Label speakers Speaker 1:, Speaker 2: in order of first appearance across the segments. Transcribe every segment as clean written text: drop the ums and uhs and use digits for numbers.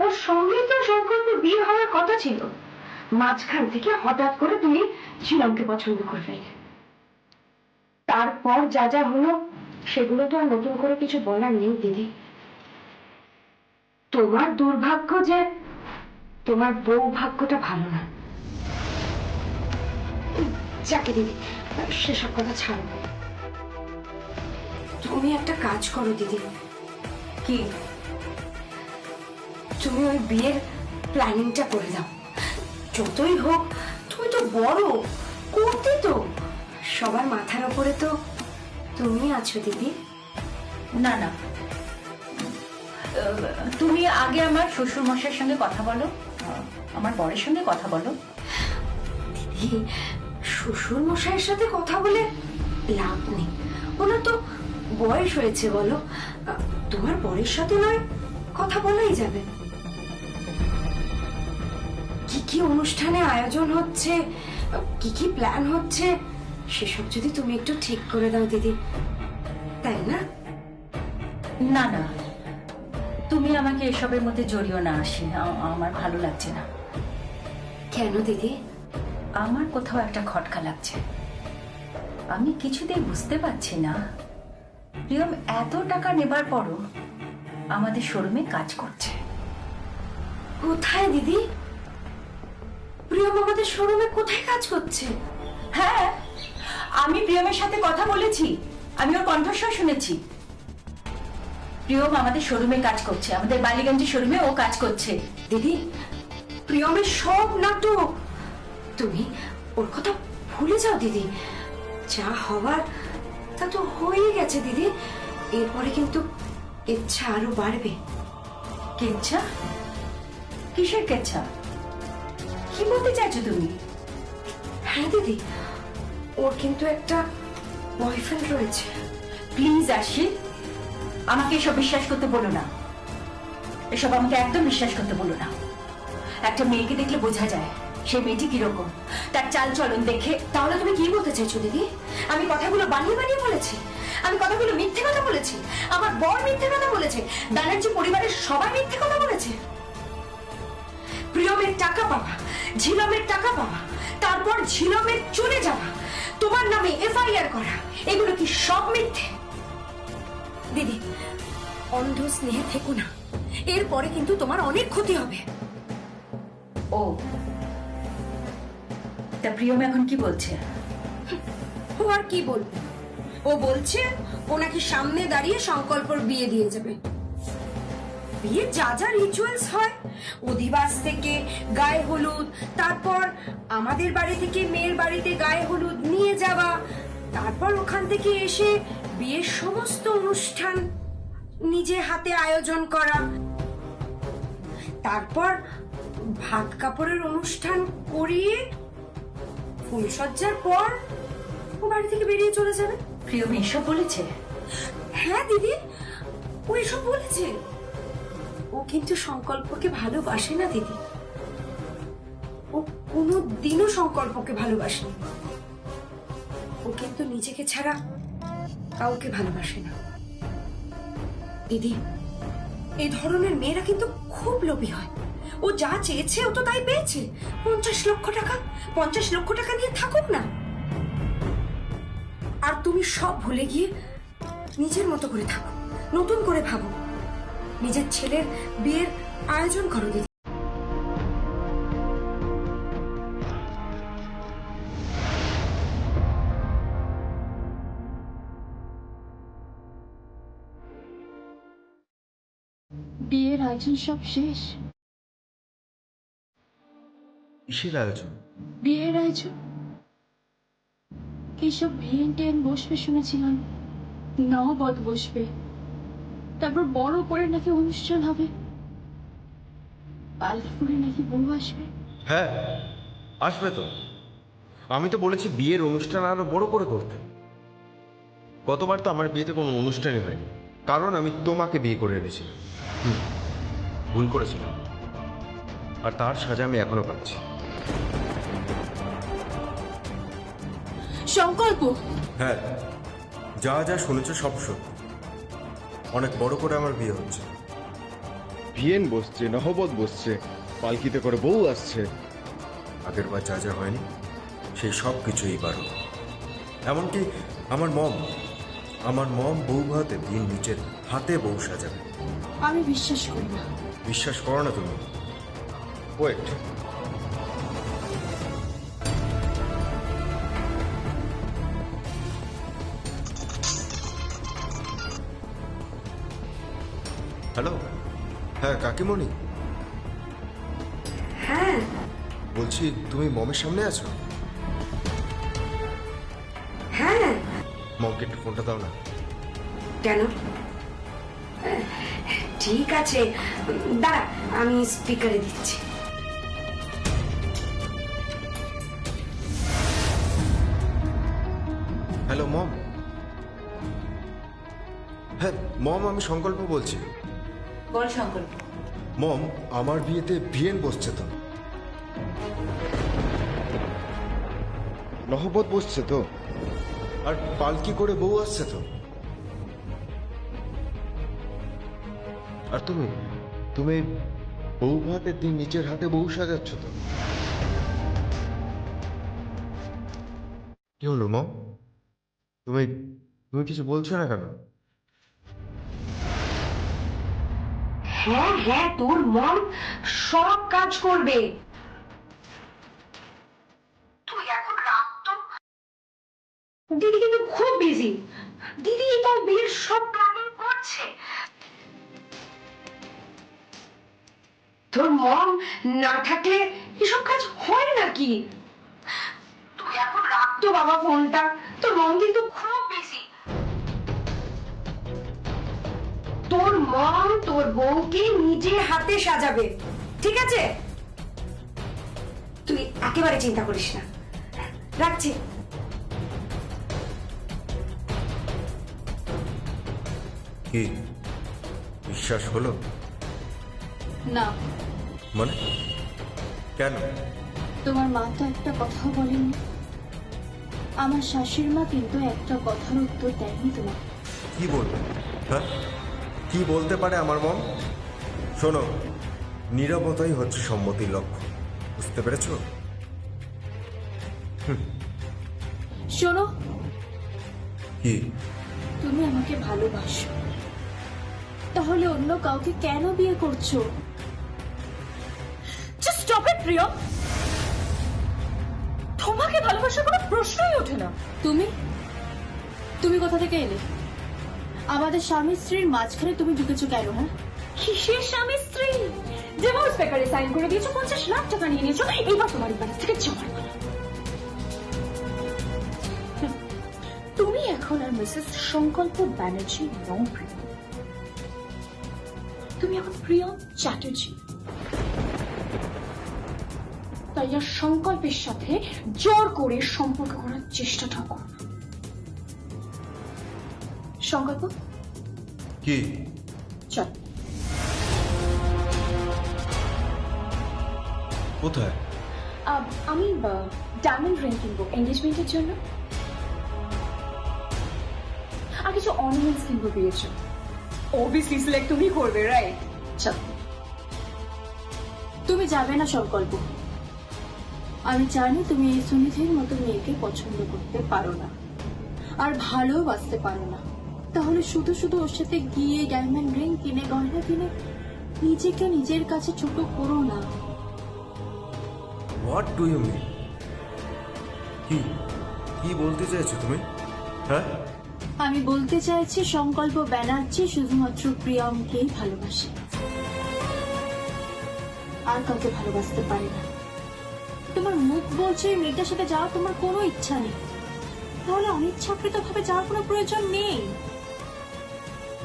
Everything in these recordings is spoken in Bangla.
Speaker 1: ওর সঙ্গে তো সংকল্প বিয়ে হওয়ার কথা ছিল, মাঝখান থেকে হঠাৎ করে তুমি শিলংকে পছন্দ করে ফেলে। তারপর যা যা হলো সেগুলো তো আর নতুন করে কিছু বলার নেই দিদি। তোমার দুর্ভাগ্য যে তোমার বউ ভাগ্যটা ভালো না। যাকে দিদি, সেসব কথা ছাড়ো। তুমি একটা কাজ করো দিদি।
Speaker 2: কি?
Speaker 1: তুমি ওই বিয়ের প্ল্যানিংটা করে দাও। যতই হোক তুমি তো বড়, করতে তো সবার মাথার উপরে তো তুমি আছো দিদি।
Speaker 2: না না, তুমি আগে আমার শ্বশুর মশাইয়ের সঙ্গে কথা বলো, আমার বরের সঙ্গে কথা বলো।
Speaker 1: দিদি, শ্বশুর মশাইয়ের সাথে কথা বলে লাভ নেই, ওনার তো বয়স হয়েছে। বলো, তোমার বরের সাথে নয় কথা বলাই যাবে। কি কি অনুষ্ঠানে আয়োজন হচ্ছে, কি কি প্ল্যান হচ্ছে, সেসব যদি তুমি একটু ঠিক করে দাও দিদি, তাই না?
Speaker 2: না না, তুমি আমাকে এসবের মধ্যে জড়িও না, আসি আমার ভালো লাগছে না।
Speaker 1: কেন দিদি?
Speaker 2: আমার কোথাও একটা খটকা লাগছে। আমি কিছুতেই বুঝতে পারছি না প্রিয়ম এত টাকা নেবার পরও আমাদের শোরুমে কাজ করছে।
Speaker 1: কোথায় দিদি? প্রিয়ম আমাদের শোরুমে কোথায় কাজ করছে?
Speaker 2: হ্যাঁ, আমি প্রিয়মের সাথে কথা বলেছি, আমি ওর কণ্ঠস্বর শুনেছি। প্রিয়ম আমাদের শোরুমে কাজ করছে, আমাদের বালিগঞ্জের শোরুমে ও কাজ করছে।
Speaker 1: দিদি, প্রিয়মের সব নাটক, তুমি ওর কথা ভুলে যাও দিদি। যা হওয়ার তা তো হয়ে গেছে দিদি, এরপরে কিন্তু ইচ্ছা আরো বাড়বে।
Speaker 2: কেচ্ছা? কিসের কেচ্ছা? কি বলতে চাইছো তুমি?
Speaker 1: হ্যাঁ দিদি, ওর কিন্তু একটা বয়ফ্রেন্ড রয়েছে।
Speaker 2: প্লিজ আশি, আমাকে এসব বিশ্বাস করতে বলো না, এসব আমাকে একদম বিশ্বাস করতে বলো না। একটা মেয়েকে দেখলে বোঝা যায় সেই মেয়েটি কিরকম, তার চাল চলন দেখে।
Speaker 1: তাহলে তুমি কি বলতে চাইছো দিদি? আমি কথাগুলো বানিয়ে বানিয়ে বলেছি, আমি কথাগুলো মিথ্যে কথা বলেছি, আমার বর মিথ্যে কথা বলেছে, ব্যানার্জি পরিবারের সবাই মিথ্যে কথা বলেছে। প্রিয়মের টাকা পাওয়া, ঝিলমের টাকা পাওয়া, তারপর ঝিলমের চলে যাওয়া, তোমার নামে এফআইআর করা, এগুলো কি সব মিথ্যে? দিদি, অন্ধ স্নেহে থেকো না, এরপরে কিন্তু তোমার অনেক ক্ষতি হবে।
Speaker 2: ও, তা প্রিয়ম এখন কি বলছে?
Speaker 1: ও আর কি বলবে? ও বলছে ও নাকি সামনে দাঁড়িয়ে সংকল্পর বিয়ে দিয়ে যাবে। বিয়ে যা যা রিচুয়ালস হয়, অধিবাস থেকে গায়ে হলুদ, তারপর আমাদের বাড়ি থেকে মেয়ের বাড়িতে গায়ে হলুদ নিয়ে যাওয়া, তারপর ওখান থেকে এসে বিয়ের সমস্ত অনুষ্ঠান নিজে হাতে আয়োজন করা, তারপর ভাত কাপড়ের অনুষ্ঠান করিয়ে ফুলসজ্জার পর ও বাড়ি থেকে বেরিয়ে চলে যাবে।
Speaker 2: প্রিয়ম এসব বলেছে?
Speaker 1: হ্যাঁ দিদি, ও এসব বলেছে। ও কিন্তু সংকল্পকে ভালোবাসে না দিদি, ও কোনো দিনও সংকল্পকে ভালোবাসে না। ও কিন্তু নিজেকে ছাড়া কাউকে ভালোবাসে না দিদি। এই ধরনের মেয়েরা কিন্তু খুব লোভী হয়। ও যা চেয়েছে ও তো তাই পেয়েছে। 50 লক্ষ টাকা, 50 লক্ষ টাকা নিয়ে থাকুক না। আর তুমি সব ভুলে গিয়ে নিজের মতো করে থাকো, নতুন করে ভাবো, নিজের ছেলের বিয়ের আয়োজন করো দিদি।
Speaker 3: বিয়ের আয়োজন সব শেষ।
Speaker 4: কিসের আয়োজন?
Speaker 3: বিয়ের আয়োজন। এইসব ভিয়েন টেন বসবে শুনেছিলাম, নববধ বসবে, তারপর বড় করে নাকি অনুষ্ঠান হবে, পালকি করে নাকি বউ আসবে।
Speaker 4: হ্যাঁ, আসবে তো। আমি তো বলেছি বিয়ের অনুষ্ঠান আরো বড় করে করতে। গতবার তো আমার বিয়েতে কোনো অনুষ্ঠানই হয়নি, কারণ আমি তোমাকে বিয়ে করে এনেছিলাম। ভুল করেছিলাম, আর তার সাজা আমি এখনো পাচ্ছি।
Speaker 3: সংকল্প।
Speaker 4: হ্যাঁ, যা যা শুনেছ সব সত্যি। অনেক বড় করে আমার বিয়ে হচ্ছে। বিয়েন বসছে, নহবত বসছে, পালকিতে করে বউ আসছে। আগের বার যা যা হয়নি সেই সব কিছু এইবার হলো। এমনকি আমার মম বউ ভাতে বিয়ের নিচের হাতে বউ সাজাবে।
Speaker 3: আমি বিশ্বাস করি না।
Speaker 4: বিশ্বাস করো না তুমি? ওয়েট, হ্যালো, হ্যাঁ কাকিমণি,
Speaker 1: হ্যাঁ,
Speaker 4: বলছি তুমি মমের সামনে আছো?
Speaker 1: হ্যাঁ।
Speaker 4: মমকে একটু ফোনটা দাও না।
Speaker 1: কেন? ঠিক আছে, দাঁড়া, আমি স্পিকারে দিচ্ছি।
Speaker 4: হ্যালো মম। হ্যাঁ মম, আমি সংকল্প বলছি।
Speaker 2: বল সংকল্প।
Speaker 4: মম, আমার বিয়েতে বিয়েন বসছে তো। নহবত বসছে তো, আর পালকি করে বউ আসছে তো। আর তুমি তুমি বউ ভাতের দিন নিচের হাতে বউ সাজাচ্ছ তো। কি হলো মম? তুমি তুমি কিছু বলছো না কেন?
Speaker 1: হ্যাঁ হ্যাঁ, তোর মন সব কাজ করবে। তুই এখন রাখ তো। দিদি কিন্তু খুব বিজি। দিদি তার বিয়ের সব প্ল্যানিং করছে। তোর মন না থাকলে এসব কাজ হয় নাকি? তুই এখন রাখ তো বাবা ফোনটা। তোর মন কিন্তু খুব বিজি। তোর মম তোর বউকে নিজে হাতে সাজাবে, ঠিক আছে? তুই একেবারে চিন্তা করিস না। রাখছি।
Speaker 4: কি বিশ্বাস হলো?
Speaker 3: না,
Speaker 4: মানে কেন?
Speaker 3: তোমার মা তো একটা কথাও বলেনি। আমার শাশুড়ি মা কিন্তু একটা কথার উত্তর দেয়নি তোমাকে।
Speaker 4: কি বলবে? হ্যাঁ, কি বলতে পারে আমার মম? শোনো, নীরবতাই হচ্ছে সম্মতির লক্ষ্য, বুঝতে পেরেছো?
Speaker 3: শোনো,
Speaker 4: কি?
Speaker 3: তুমি আমাকে ভালোবাসো, তাহলে অন্য কাউকে কেন বিয়ে করছো?
Speaker 2: জাস্ট স্টপ ইট প্রিয়। তোমাকে ভালোবাসার কোনো প্রশ্নই ওঠে না।
Speaker 3: তুমি তুমি কোথা থেকে এলে? আমাদের স্বামী স্ত্রীর মাঝখানে তুমি ঢুকেছো কেন? হ্যাঁ,
Speaker 2: কিসের স্বামী স্ত্রী? ডিভোর্স পেপারে সাইন করে দিয়েছো, 50 লাখ টাকা নিয়ে নিয়েছো, এইবার তোমার বাড়ি থেকে যাওয়ার পালা। তুমি এখন আর মিসেস সংকল্প ব্যানার্জি নও প্রিয়, তুমি এখন প্রিয় চ্যাটার্জি। তাই আর সংকল্পের সাথে জোর করে সম্পর্ক করার চেষ্টাটা করো। সংকল্প
Speaker 4: কি?
Speaker 2: চল।
Speaker 4: কোথায়?
Speaker 2: আমি ডায়মন্ড রিং কিনবো এঙ্গেজমেন্টের জন্য, আর কিছু অর্নামেন্টস কিনবো বিয়ের জন্য। অবভিয়াসলি সিলেক্ট তুমি করবে, রাইট? চল।
Speaker 3: তুমি যাবে না সংকল্প। আমি জানি তুমি এই সুনিধির মতো মেয়েকে পছন্দ করতে পারো না, আর ভালোবাসতে পারো না। তাহলে শুধু শুধু ওর সাথে গিয়ে ডায়মন্ড রিং কিনে, গয়না কিনে নিজেকে নিজের কাছে ছোট করো না।
Speaker 4: What do you mean? কি কি বলতে চাইছো তুমি? হ্যাঁ,
Speaker 3: আমি বলতে চাইছি সংকল্প ব্যানার্জি শুধুমাত্র প্রিয়মকেই ভালোবাসে, আর কাউকে ভালোবাসতে পারে না। তোমার মুখ বলছে এই মেয়েটার সাথে যাওয়ার তোমার কোনো ইচ্ছা নেই, তাহলে অনিচ্ছাকৃত ভাবে যাওয়ার কোনো প্রয়োজন নেই।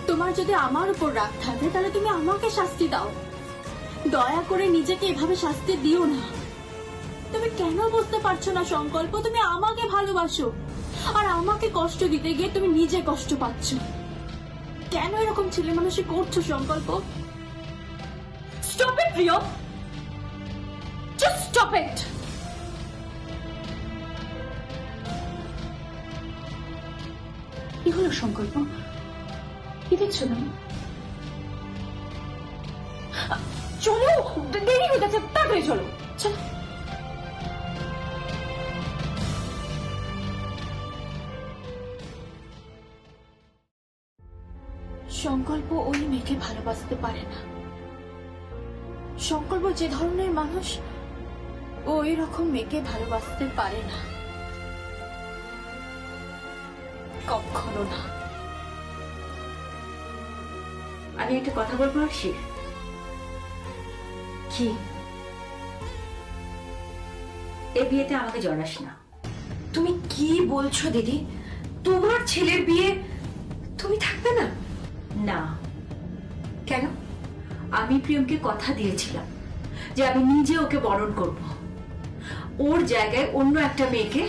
Speaker 3: তোমার যদি আমার উপর রাগ থাকে তাহলে তুমি আমাকে শাস্তি দাও, দয়া করে নিজেকে এভাবে শাস্তি দিও না। তুমি কেন বুঝতে পারছো না সংকল্প? তুমি আমাকে ভালোবাসো, আর আমাকে কষ্ট দিতে গিয়ে তুমি নিজে কষ্ট পাচ্ছ। কেন এরকম ছেলে মানুষই করছো সংকল্প?
Speaker 2: স্টপ ইট প্রিয়, জাস্ট স্টপ ইট। কি হলো সংকল্প? কি দেখছো না?
Speaker 3: দেরি হয়ে যাচ্ছে, তাড়াতাড়ি চলো। চলো। সংকল্প ওই মেয়েকে ভালোবাসতে পারে না। সংকল্প যে ধরনের মানুষ, ওই রকম মেয়েকে ভালোবাসতে পারে না, কখনো না।
Speaker 2: আমি একটা কথা বলবো আরশি।
Speaker 1: কি?
Speaker 2: এ বিয়েতে আমাকে জড়াস না।
Speaker 1: তুমি কি বলছো দিদি? তোমার ছেলের বিয়ে তুমি থাকবে না?
Speaker 2: না,
Speaker 1: কেন?
Speaker 2: আমি প্রিয়মকে কথা দিয়েছিলাম যে আমি নিজে ওকে বরণ করব। ওর জায়গায় অন্য একটা মেয়েকে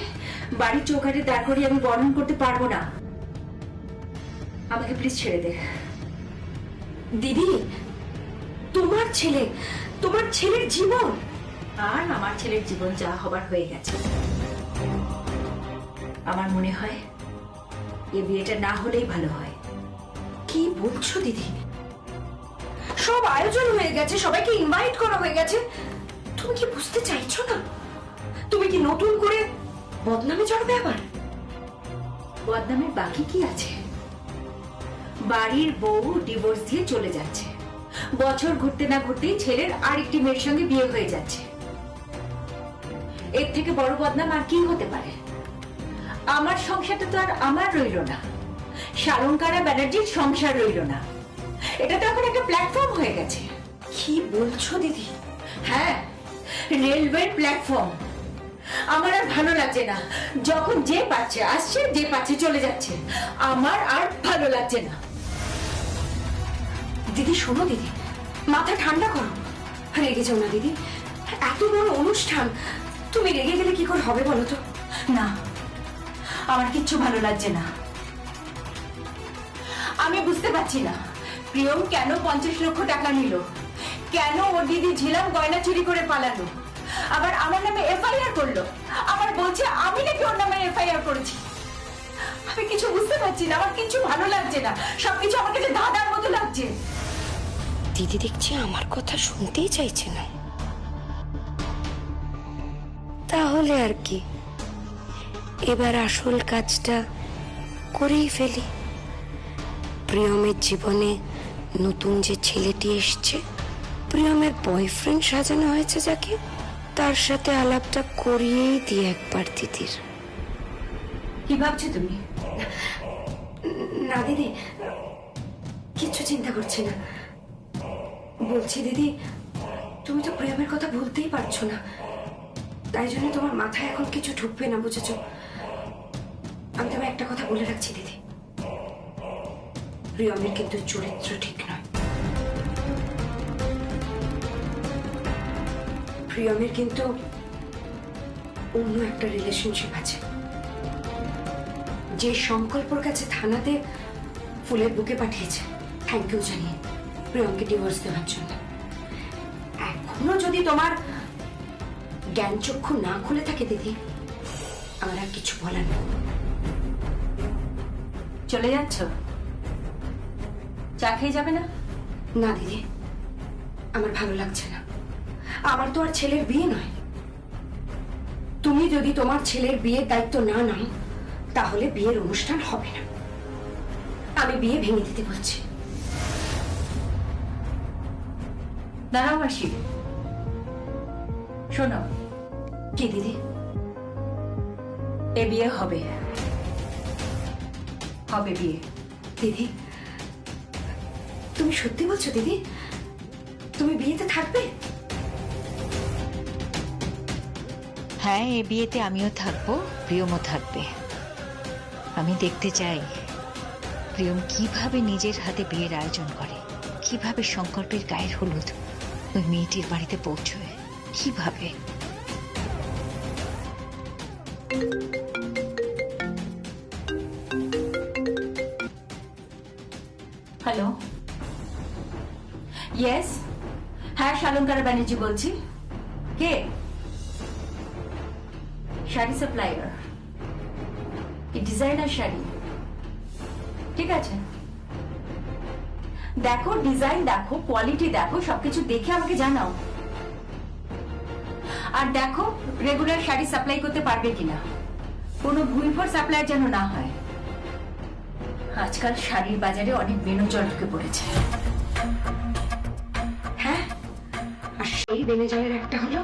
Speaker 2: বাড়ির চৌকাঠে দাঁড় করিয়ে আমি বরণ করতে পারবো না। আমাকে প্লিজ ছেড়ে দে।
Speaker 1: দিদি, তোমার ছেলে, তোমার ছেলের জীবন
Speaker 2: আর আমার ছেলের জীবন যা হবার হয়ে গেছে। আমার মনে হয় এ বিয়েটা না হলেই ভালো হয়।
Speaker 1: কি বলছো দিদি? সব আয়োজন হয়ে গেছে, সবাইকে ইনভাইট করা হয়ে গেছে, তুমি কি বুঝতে চাইছো না? তুমি কি নতুন করে বদনামে চড়বে আবার?
Speaker 2: বদনামের বাকি কি আছে? বাড়ির বউ ডিভোর্স দিয়ে চলে যাচ্ছে, বছর ঘুরতে না ঘুরতেই ছেলের আরেকটি মেয়ের সঙ্গে বিয়ে হয়ে যাচ্ছে। এর থেকে বড় বদনাম আর কি হতে পারে? আমার সংসারটা তো আর আমার রইল না, শালঙ্কারা ব্যানার্জির সংসার রইল না। এটা তো এখন একটা প্ল্যাটফর্ম হয়ে গেছে।
Speaker 1: কি বলছো দিদি?
Speaker 2: হ্যাঁ, রেলওয়ে প্ল্যাটফর্ম। আমার আর ভালো লাগছে না, যখন যে পাচ্ছে আসছে, যে পাচ্ছে চলে যাচ্ছে। আমার আর ভালো লাগছে না।
Speaker 1: দিদি শোনো দিদি, মাথা ঠান্ডা করো, রেগে যাও না দিদি। এত বড় অনুষ্ঠান, তুমি রেগে গেলে কি করে হবে বলো তো?
Speaker 2: না, আমার কিচ্ছু ভালো লাগছে না। আমি বুঝতে পারছি না প্রিয়ম কেন 50 লক্ষ টাকা নিল, কেন ওর দিদি ঝিলাম গয়না চুরি করে পালালো, আবার আমার নামে এফআইআর করলো, আবার বলছে আমি নাকি ওর নামে এফআইআর করেছি। আমি কিছু বুঝতে পারছি না, আমার কিছু ভালো লাগছে না, সবকিছু আমার কাছে ধাঁধার মতো লাগছে।
Speaker 1: দিদি দেখছি আমার কথা শুনতেই চাইছে না। তাহলে আর কি, এবার আসল কাজটা করেই ফেলি। প্রিয়মের জীবনে নতুন যে ছেলেটি এসছে, প্রিয়মের বয়ফ্রেন্ড সাজানো হয়েছে যাকে, তার সাথে আলাপটা করিয়েই দিই একবার দিদির।
Speaker 2: কি ভাবছো তুমি?
Speaker 1: না দিদি, কিছু চিন্তা করছি না। বলছি দিদি, তুমি তো প্রিয়মের কথা বলতেই পারছো না, তাই জন্য তোমার মাথায় এখন কিছু ঢুকবে না, বুঝেছো? আমি তোমায় একটা কথা বলে রাখছি দিদি, প্রিয়মের কিন্তু চরিত্র ঠিক নয়। প্রিয়মের কিন্তু অন্য একটা রিলেশনশিপ আছে। যে সংকল্পর কাছে থানাতে ফুলের বুকে পাঠিয়েছে থ্যাংক ইউ জানিয়ে প্রিয়মকে ডিভোর্স দেওয়ার জন্য, এখনো যদি তোমার জ্ঞান চক্ষু না খুলে থাকে দিদি, আমার আর কিছু বলার নেই।
Speaker 2: চলে যাচ্ছ? চা খেয়ে যাবে না?
Speaker 1: না দিদি, আমার ভালো লাগছে না। আমার তো আর ছেলের বিয়ে নয়। তুমি যদি তোমার ছেলের বিয়ের দায়িত্ব না নাও, তাহলে বিয়ের অনুষ্ঠান হবে না। আমি বিয়ে ভেঙে দিতে বলছি।
Speaker 2: দাঁড়াও মাসি, শোনো।
Speaker 1: কি দিদি?
Speaker 2: এ বিয়ে হবে, হবে বিয়ে।
Speaker 1: দিদি, তুমি সত্যি বলছো দিদি? তুমি বিয়েতে থাকবে?
Speaker 5: হ্যাঁ, এ বিয়েতে আমিও থাকবো, প্রিয়মও থাকবে। আমি দেখতে চাই প্রিয়ম কিভাবে নিজের হাতে বিয়ের আয়োজন করে, কিভাবে সংকল্পের গায়ের হলুদ ওই মেয়েটির বাড়িতে পৌঁছয়, কিভাবে।
Speaker 2: হ্যালো, ইয়েস, হ্যাঁ শালঙ্কারা ব্যানার্জি বলছি। কে? Sari supplier, designer sari. ঠিক আছে, দেখো ডিজাইন দেখো, কোয়ালিটি দেখো, সবকিছু দেখে আমাকে জানাও। আর দেখো রেগুলার শাড়ি সাপ্লাই করতে পারবে কিনা, কোনো ভুলভর সাপ্লাই যেন না হয়। আজকাল শাড়ির বাজারে অনেক বেনু জল ঢুকে পড়েছে।
Speaker 1: হ্যাঁ, আর সেই বেনে জলের একটা হলো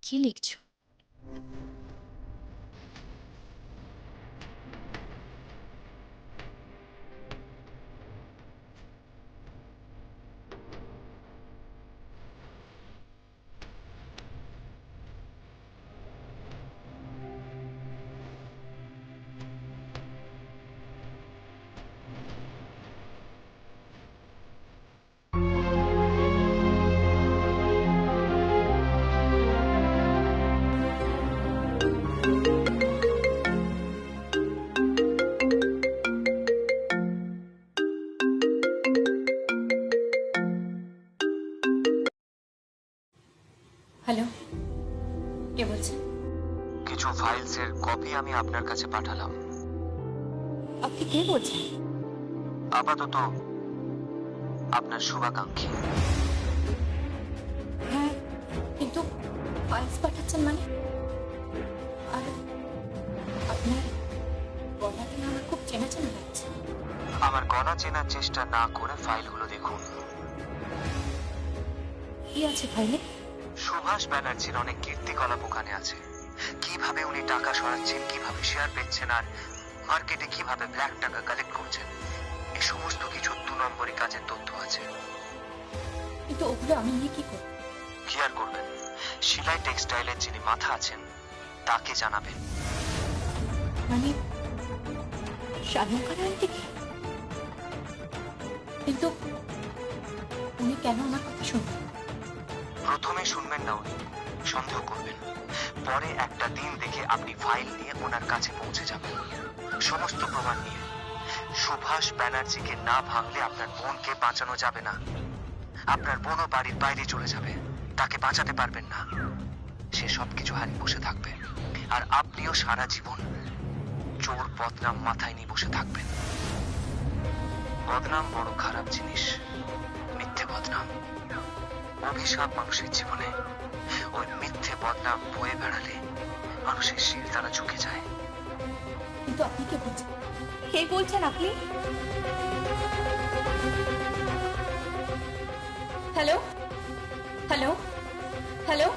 Speaker 5: কি লিখছো?
Speaker 3: হ্যালো, কে বলছেন?
Speaker 6: কিছু ফাইলসের কপি আমি আপনার কাছে পাঠালাম।
Speaker 3: আপনি কে বলছেন?
Speaker 6: আপাতত আপনার শুভাকাঙ্ক্ষী।
Speaker 3: হ্যাঁ, কিন্তু ফাইলস পাঠাচ্ছেন মানে? আর আপনার গলাটা না আমার খুব চেনা চেনা লাগছে।
Speaker 6: আমার গলা চেনার চেষ্টা না করে ফাইলগুলো দেখুন।
Speaker 3: কি আছে ফাইলে?
Speaker 6: সুভাষ ব্যানার্জির অনেক কীর্তিকলাপ ওখানে আছে। কিভাবে উনি টাকা সরাচ্ছেন, কিভাবে শেয়ার বেচছেন, আর মার্কেটে কিভাবে ব্ল্যাক টাকা কালেক্ট করছেন, এই সমস্ত কিছু 2 নম্বরই কাজের তথ্য আছে।
Speaker 3: কিন্তু ওগুলো আমি নিয়ে কি করব?
Speaker 6: কি আর করবেন, শিলাই টেক্সটাইলের যিনি মাথা আছেন তাকে জানাবেন।
Speaker 3: মানে শালঙ্কার আন্টি কি? কিন্তু উনি কেন আমার কথা শুনবেন?
Speaker 6: প্রথমে শুনবেন না, উনি সন্দেহ করবেন। পরে একটা দিন দেখে আপনি ফাইল নিয়ে ওনার কাছে পৌঁছে যাবেন, সমস্ত প্রমাণ নিয়ে। সুভাষ ব্যানার্জিকে না ভাঙলে আপনার বোনকে বাঁচানো যাবে না। আপনার বোনও বাড়ির বাইরে চলে যাবে, তাকে বাঁচাতে পারবেন না। সে সবকিছু হারিয়ে বসে থাকবে, আর আপনিও সারা জীবন চোর বদনাম মাথায় নিয়ে বসে থাকবেন। বদনাম বড় খারাপ জিনিস, মিথ্যে বদনাম, অভিশাপ মানুষের জীবনে। ওই মিথ্যে বদনাম বয়ে বেড়ালে মানুষের শির দ্বারা ঝুঁকে যায়।
Speaker 3: কিন্তু আপনি কে বলছেন? কে বলছেন আপনি? Hello, hello, hello.